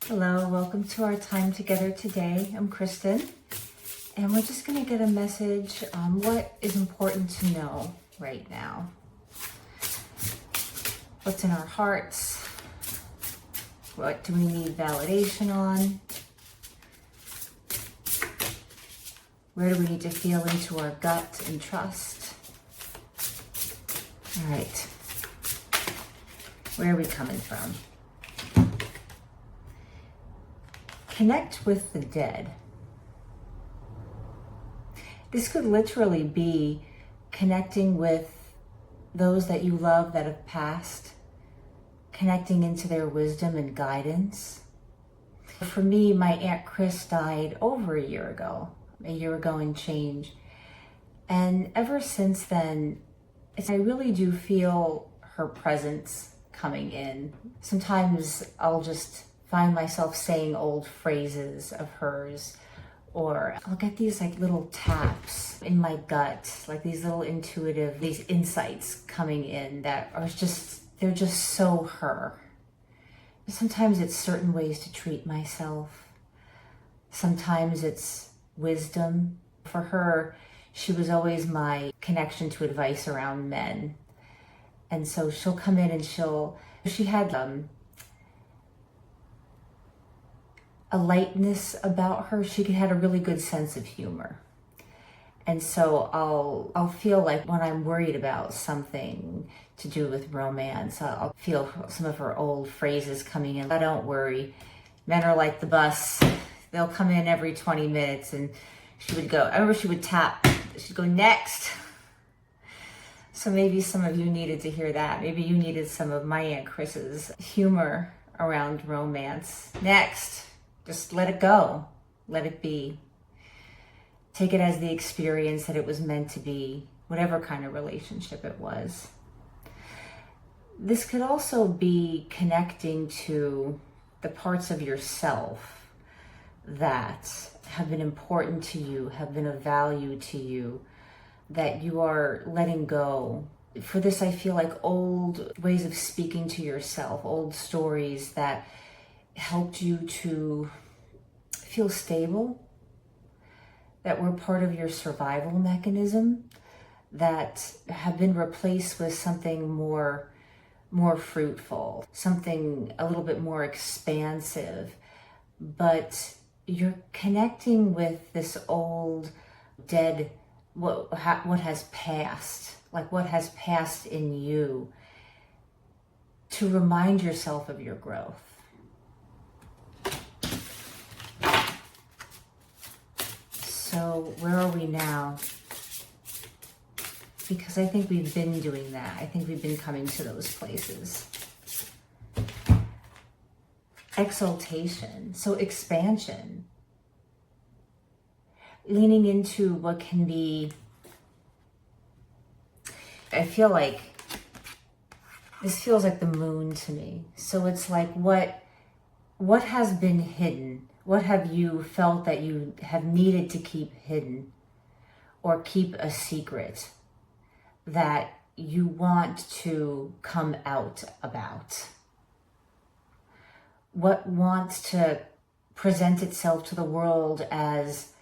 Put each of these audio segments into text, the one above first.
Hello, welcome to our time together today. I'm Kristen, and we're just going to get a message on what is important to know right now. What's in our hearts? What do we need validation on? Where do we need to feel into our gut and trust? All right. Where are we coming from? Connect with the dead. This could literally be connecting with those that you love that have passed, connecting into their wisdom and guidance. For me, my Aunt Chris died over a year ago and change. And ever since then, I really do feel her presence coming in. Sometimes I'll just find myself saying old phrases of hers, or I'll get these like little taps in my gut, like these little intuitive, these insights coming in that are they're just so her. Sometimes it's certain ways to treat myself. Sometimes it's wisdom. For her, she was always my connection to advice around men. And so she'll come in and she had a lightness about her. She had a really good sense of humor. And so I'll feel like when I'm worried about something to do with romance, I'll feel some of her old phrases coming in. Don't worry, men are like the bus. They'll come in every 20 minutes. And she would go, I remember she would tap, she'd go, next. So maybe some of you needed to hear that. Maybe you needed some of my Aunt Chris's humor around romance. Next. Just let it go. Let it be. Take it as the experience that it was meant to be, whatever kind of relationship it was. This could also be connecting to the parts of yourself that have been important to you, have been of value to you, that you are letting go. For this, I feel like old ways of speaking to yourself, old stories that helped you to feel stable, that were part of your survival mechanism, that have been replaced with something more fruitful, something a little bit more expansive. But you're connecting with this old, dead, what has passed, like what has passed in you, to remind yourself of your growth. So where are we now? Because I think we've been doing that. I think we've been coming to those places. Exaltation, so expansion. Leaning into what can be, I feel like, this feels like the moon to me. So it's like what has been hidden? What have you felt that you have needed to keep hidden or keep a secret that you want to come out about? What wants to present itself to the world as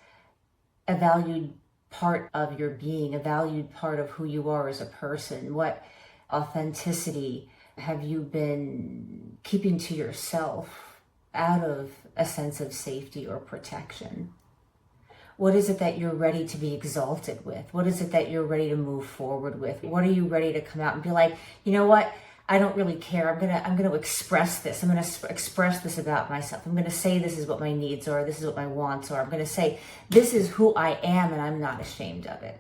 a valued part of your being, a valued part of who you are as a person? What authenticity have you been keeping to yourself out of a sense of safety or protection? What is it that you're ready to be exalted with? What is it that you're ready to move forward with? What are you ready to come out and be like, you know what? I don't really care. I'm going to express this. I'm going to express this about myself. I'm going to say this is what my needs are. This is what my wants are. I'm going to say this is who I am, and I'm not ashamed of it.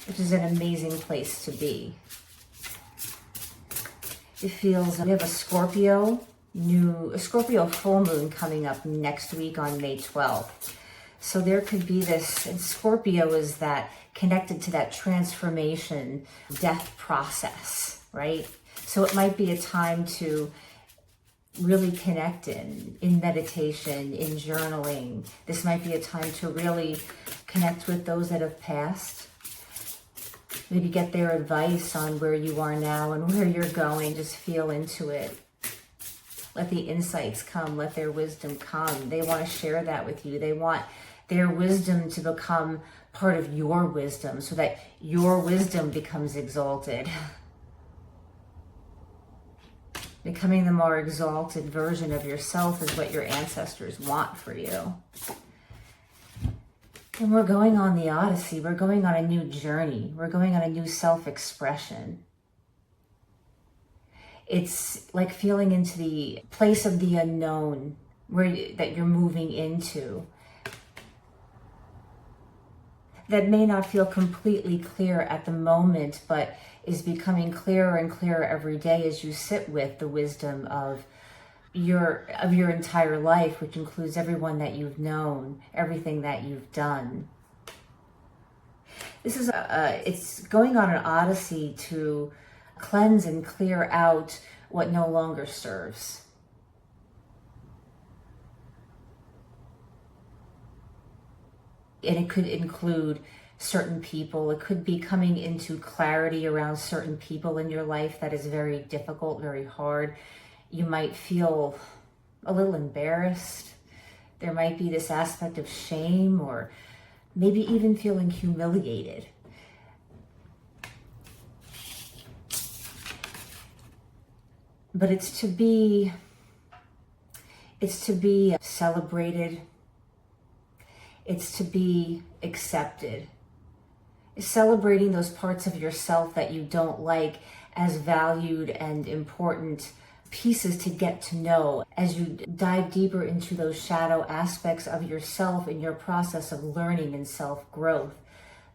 Which is an amazing place to be. It feels, we have a Scorpio full moon coming up next week on May 12th. So there could be this, and Scorpio is that connected to that transformation, death process, right? So it might be a time to really connect in meditation, in journaling. This might be a time to really connect with those that have passed. Maybe get their advice on where you are now and where you're going. Just feel into it. Let the insights come. Let their wisdom come. They want to share that with you. They want their wisdom to become part of your wisdom so that your wisdom becomes exalted. Becoming the more exalted version of yourself is what your ancestors want for you. And we're going on the Odyssey. We're going on a new journey. We're going on a new self-expression. It's like feeling into the place of the unknown that you're moving into. That may not feel completely clear at the moment, but is becoming clearer and clearer every day as you sit with the wisdom of your entire life, which includes everyone that you've known, everything that you've done. This is it's going on an odyssey to cleanse and clear out what no longer serves. And it could include certain people. It could be coming into clarity around certain people in your life that is very difficult, very hard. You might feel a little embarrassed. There might be this aspect of shame or maybe even feeling humiliated. But it's to be celebrated. It's to be accepted. Celebrating those parts of yourself that you don't like as valued and important pieces to get to know as you dive deeper into those shadow aspects of yourself in your process of learning and self-growth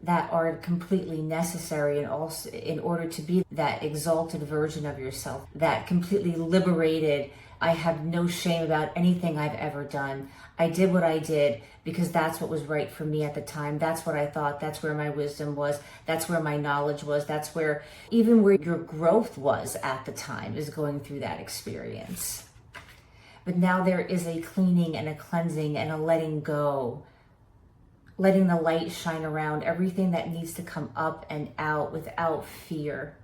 that are completely necessary and also in order to be that exalted version of yourself, that completely liberated, I have no shame about anything I've ever done. I did what I did because that's what was right for me at the time. That's what I thought. That's where my wisdom was. That's where my knowledge was. That's where even where your growth was at the time is going through that experience. But now there is a cleaning and a cleansing and a letting go, letting the light shine around everything that needs to come up and out without fear.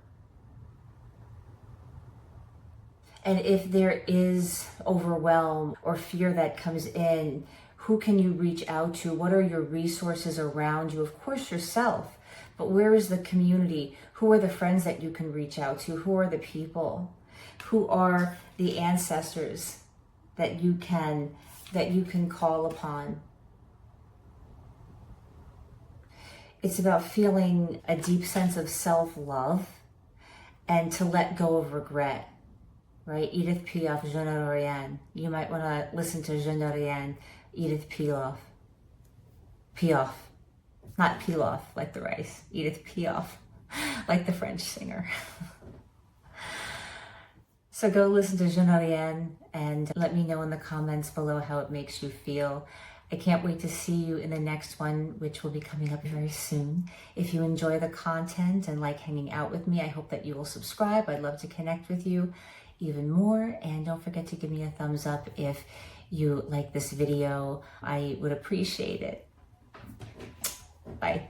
And if there is overwhelm or fear that comes in, who can you reach out to? What are your resources around you? Of course, yourself. But where is the community? Who are the friends that you can reach out to? Who are the people? Who are the ancestors that you can call upon? It's about feeling a deep sense of self-love and to let go of regret. Right? Edith Piaf, Je ne rien. You might want to listen to Je ne rien, Edith Piaf. Piaf. Not pilaf, like the rice. Edith Piaf, like the French singer. So go listen to Je ne rien and let me know in the comments below how it makes you feel. I can't wait to see you in the next one, which will be coming up very soon. If you enjoy the content and like hanging out with me, I hope that you will subscribe. I'd love to connect with you even more, and don't forget to give me a thumbs up if you like this video. I would appreciate it. Bye.